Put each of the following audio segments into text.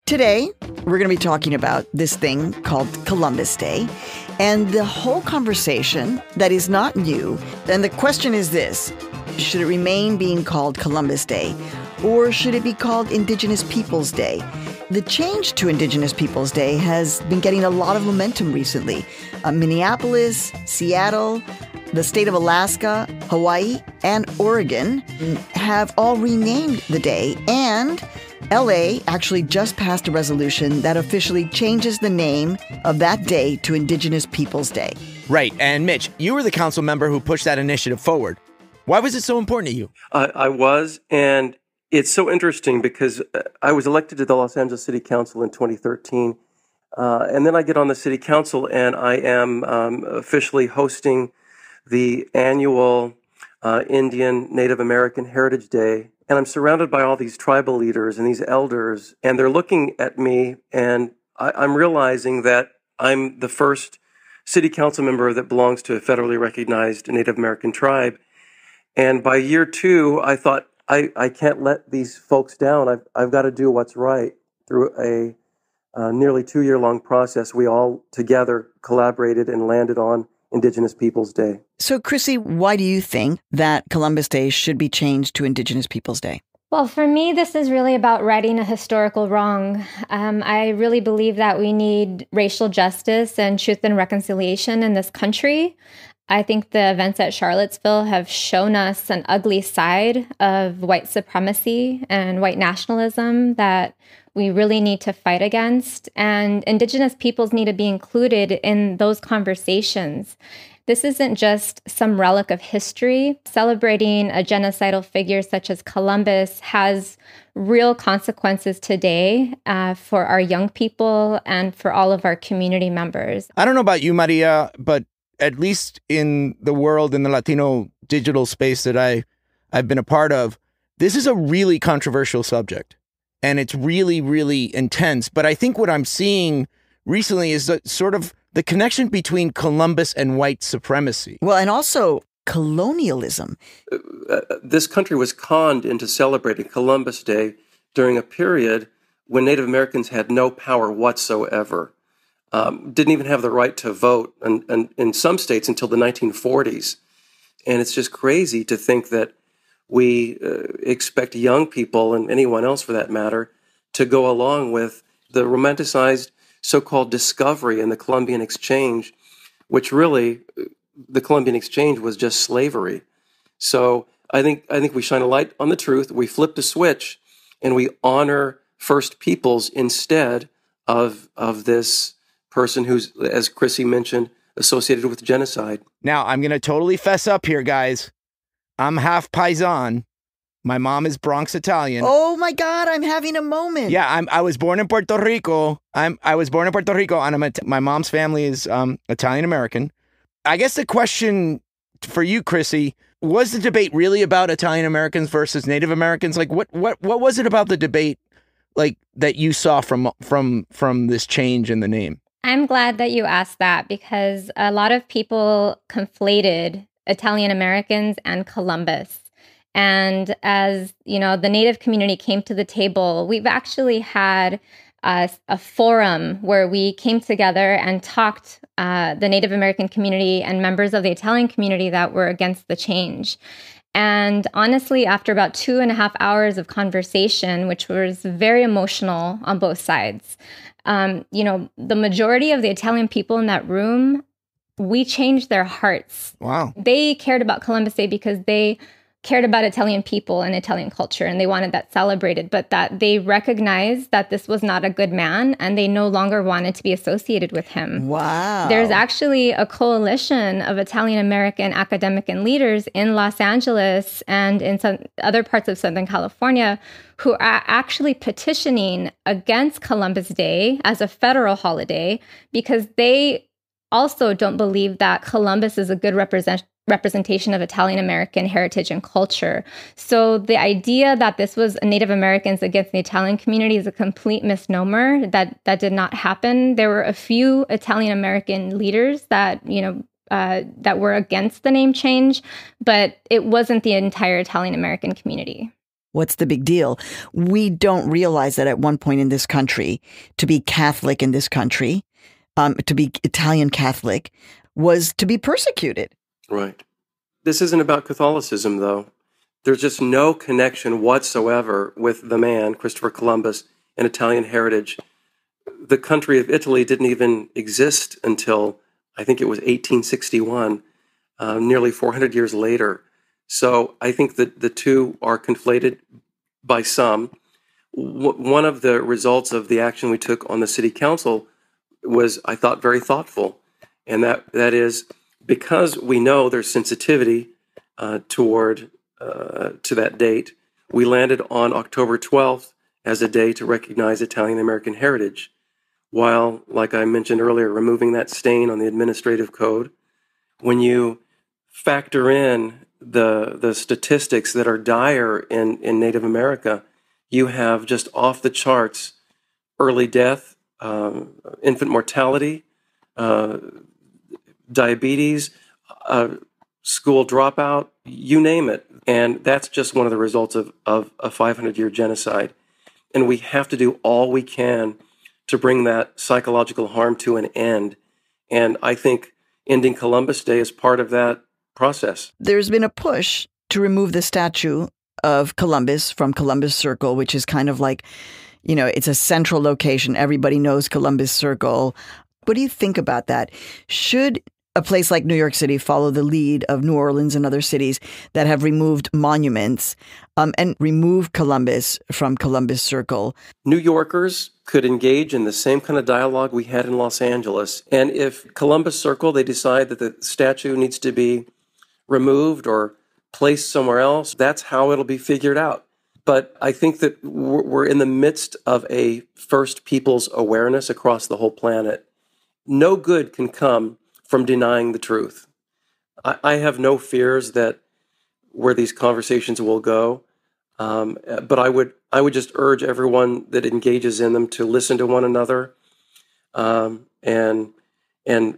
Today, we're going to be talking about this thing called Columbus Day and the whole conversation that is not new. And the question is this: should it remain being called Columbus Day, or should it be called Indigenous Peoples Day? The change to Indigenous Peoples Day has been getting a lot of momentum recently. Minneapolis, Seattle, the state of Alaska, Hawaii, and Oregon have all renamed the day, and LA actually just passed a resolution that officially changes the name of that day to Indigenous Peoples Day. Right. And Mitch, you were the council member who pushed that initiative forward. Why was it so important to you? I was, and it's so interesting because I was elected to the Los Angeles City Council in 2013, and then I get on the City Council and I am officially hosting the annual Indian Native American Heritage Day. And I'm surrounded by all these tribal leaders and these elders, and they're looking at me, and I'm realizing that I'm the first city council member that belongs to a federally recognized Native American tribe. And by year two, I thought, I can't let these folks down. I've got to do what's right. Through a nearly 2-year-long process, we all together collaborated and landed on Indigenous Peoples Day. So, Chrissy, why do you think that Columbus Day should be changed to Indigenous Peoples Day? Well, for me, this is really about righting a historical wrong. I really believe that we need racial justice and truth and reconciliation in this country. I think the events at Charlottesville have shown us an ugly side of white supremacy and white nationalism that we really need to fight against. And Indigenous peoples need to be included in those conversations. This isn't just some relic of history. Celebrating a genocidal figure such as Columbus has real consequences today for our young people and for all of our community members. I don't know about you, Maria, but at least in the world, in the Latino digital space that I've been a part of, this is a really controversial subject. And it's really, really intense. But I think what I'm seeing recently is sort of the connection between Columbus and white supremacy. Well, and also colonialism. This country was conned into celebrating Columbus Day during a period when Native Americans had no power whatsoever. Didn't even have the right to vote, and in some states until the 1940s. And it's just crazy to think that we expect young people, and anyone else for that matter, to go along with the romanticized so-called discovery in the Columbian Exchange, which really, the Columbian Exchange was just slavery. So I think we shine a light on the truth, we flip the switch, and we honor First Peoples instead of this person who's, as Chrissy mentioned, associated with genocide. Now, I'm going to totally fess up here, guys. I'm half Paisan. My mom is Bronx Italian. Oh my God, I'm having a moment. Yeah, I was born in Puerto Rico. I was born in Puerto Rico, and my mom's family is Italian American. I guess the question for you, Chrissy, was the debate really about Italian Americans versus Native Americans? Like, what was it about the debate, like, that you saw from this change in the name? I'm glad that you asked that, because a lot of people conflated Italian Americans and Columbus. And as you know, the Native community came to the table. We've actually had a forum where we came together and talked, the Native American community and members of the Italian community that were against the change. And honestly, after about 2.5 hours of conversation, which was very emotional on both sides, the majority of the Italian people in that room, we changed their hearts. Wow. They cared about Columbus Day because they cared about Italian people and Italian culture, and they wanted that celebrated, but that they recognized that this was not a good man, and they no longer wanted to be associated with him. Wow. There's actually a coalition of Italian American academic and leaders in Los Angeles and in some other parts of Southern California who are actually petitioning against Columbus Day as a federal holiday because they also don't believe that Columbus is a good representation of Italian American heritage and culture. So the idea that this was Native Americans against the Italian community is a complete misnomer. That did not happen. There were a few Italian American leaders that that were against the name change, but it wasn't the entire Italian American community. What's the big deal? We don't realize that at one point in this country, to be Catholic in this country, to be Italian Catholic, was to be persecuted. Right. This isn't about Catholicism, though. There's just no connection whatsoever with the man, Christopher Columbus, and Italian heritage. The country of Italy didn't even exist until, I think it was 1861, nearly 400 years later. So I think that the two are conflated by some. One of the results of the action we took on the city council was, I thought, very thoughtful. And that is because we know there's sensitivity toward to that date, we landed on October 12th as a day to recognize Italian American heritage, while, like I mentioned earlier, removing that stain on the administrative code. When you factor in the statistics that are dire in Native America, you have just off the charts early death, infant mortality, diabetes, school dropout, you name it. And that's just one of the results of a 500-year genocide. And we have to do all we can to bring that psychological harm to an end. And I think ending Columbus Day is part of that process. There's been a push to remove the statue of Columbus from Columbus Circle, which is kind of like, it's a central location. Everybody knows Columbus Circle. What do you think about that? Should a place like New York City follow the lead of New Orleans and other cities that have removed monuments and remove Columbus from Columbus Circle? New Yorkers could engage in the same kind of dialogue we had in Los Angeles. And if Columbus Circle, they decide that the statue needs to be removed or placed somewhere else, that's how it'll be figured out. But I think that we're in the midst of a First Peoples awareness across the whole planet. No good can come from denying the truth. I have no fears that where these conversations will go, but I would just urge everyone that engages in them to listen to one another, and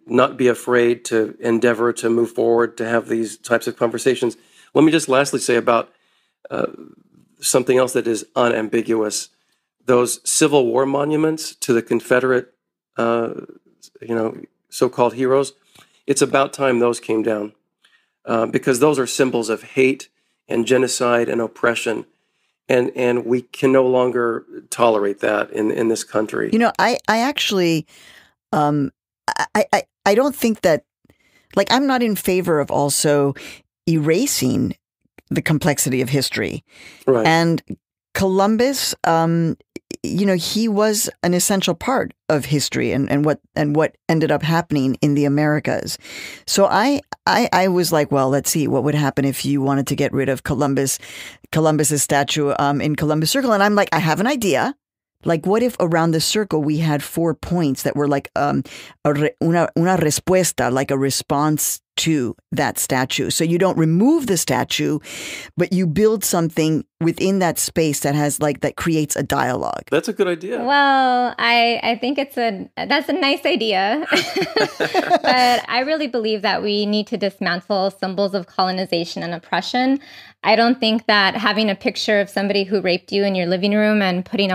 not be afraid to endeavor to move forward to have these types of conversations. Let me just lastly say about something else that is unambiguous: those Civil War monuments to the Confederate, so-called heroes. It's about time those came down, because those are symbols of hate and genocide and oppression, and we can no longer tolerate that in this country. I actually, I don't think that, I'm not in favor of also erasing the complexity of history. Right. And Columbus, he was an essential part of history and what ended up happening in the Americas. So I was like, well, let's see what would happen if you wanted to get rid of Columbus's statue in Columbus Circle. And I'm like, I have an idea. Like, what if around the circle we had 4 points that were like una respuesta, like a response to that statue? So you don't remove the statue, but you build something within that space that has that creates a dialogue. That's a good idea. Well, I think that's a nice idea. But I really believe that we need to dismantle symbols of colonization and oppression. I don't think that having a picture of somebody who raped you in your living room and putting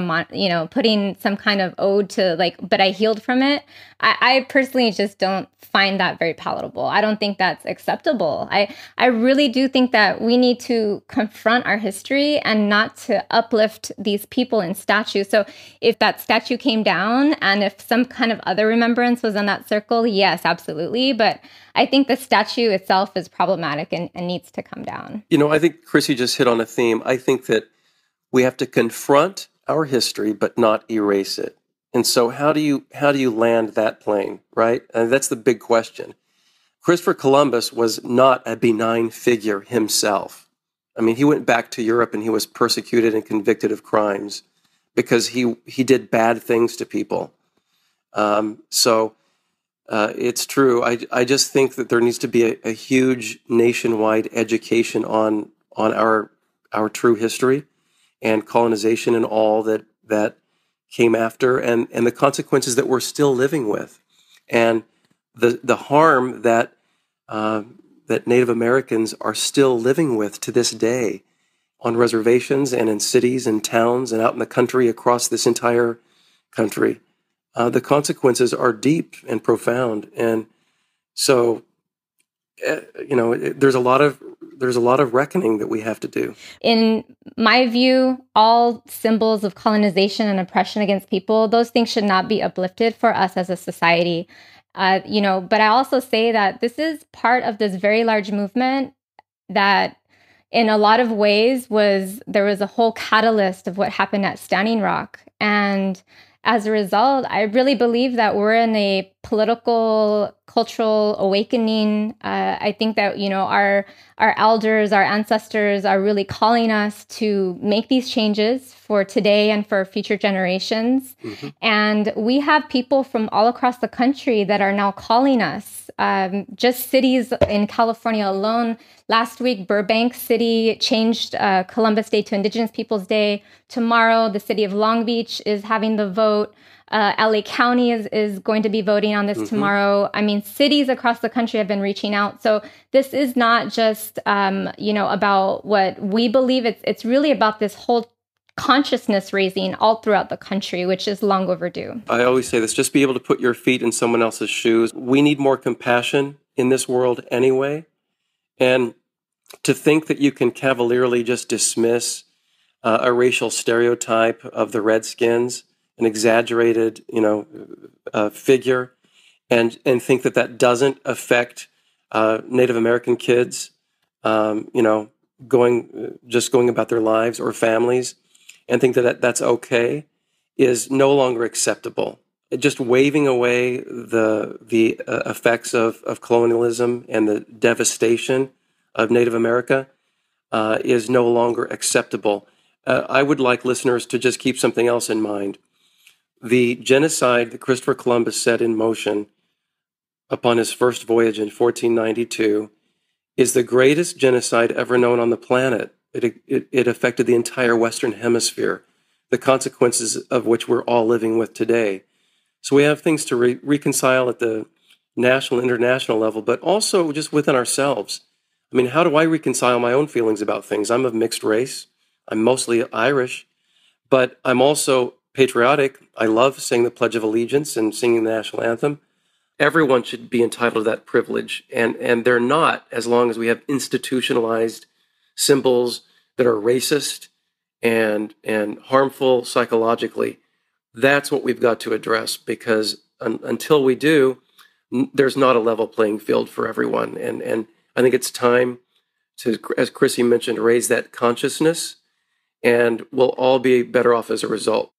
putting some kind of ode to but I healed from it, I personally just don't find that very palatable. I don't think that's acceptable. I really do think that we need to confront our history and not to uplift these people in statues. So if that statue came down and if some kind of other remembrance was in that circle, yes, absolutely. But I think the statue itself is problematic and needs to come down. I think Chrissy just hit on a theme. I think that we have to confront our history, but not erase it. And so how do you land that plane, right? And that's the big question. Christopher Columbus was not a benign figure himself. I mean, he went back to Europe and he was persecuted and convicted of crimes because he did bad things to people. It's true. I just think that there needs to be a huge nationwide education on our true history and colonization and all that came after, and the consequences that we're still living with, and the harm that Native Americans are still living with to this day. on reservations and in cities and towns and out in the country across this entire country. The consequences are deep and profound. And so, there's a lot of reckoning that we have to do. In my view, all symbols of colonization and oppression against people, those things should not be uplifted for us as a society. But I also say that this is part of this very large movement that in a lot of ways there was a whole catalyst of what happened at Standing Rock. And as a result, I really believe that we're in a political, cultural awakening. I think that, our elders, our ancestors are really calling us to make these changes for today and for future generations. Mm-hmm. And we have people from all across the country that are now calling us. Just cities in California alone. Last week, Burbank City changed Columbus Day to Indigenous Peoples Day. Tomorrow, the city of Long Beach is having the vote. LA County is going to be voting on this mm-hmm. tomorrow. I mean, cities across the country have been reaching out. So this is not just, about what we believe. It's really about this whole consciousness raising all throughout the country, which is long overdue. I always say this, just be able to put your feet in someone else's shoes. We need more compassion in this world anyway. And to think that you can cavalierly just dismiss a racial stereotype of the Redskins, an exaggerated, figure, and think that doesn't affect Native American kids, going about their lives or families, and think that's okay, is no longer acceptable. Just waving away the effects of colonialism and the devastation of Native America is no longer acceptable. I would like listeners to just keep something else in mind. The genocide that Christopher Columbus set in motion upon his first voyage in 1492 is the greatest genocide ever known on the planet. It affected the entire Western Hemisphere, the consequences of which we're all living with today. So we have things to reconcile at the national and international level, but also just within ourselves. I mean, how do I reconcile my own feelings about things? I'm of mixed race. I'm mostly Irish, but I'm also patriotic. I love saying the Pledge of Allegiance and singing the national anthem. Everyone should be entitled to that privilege, and they're not, as long as we have institutionalized symbols that are racist and harmful psychologically. That's what we've got to address, because until we do, there's not a level playing field for everyone. And I think it's time to, as Chrissy mentioned, raise that consciousness, and we'll all be better off as a result.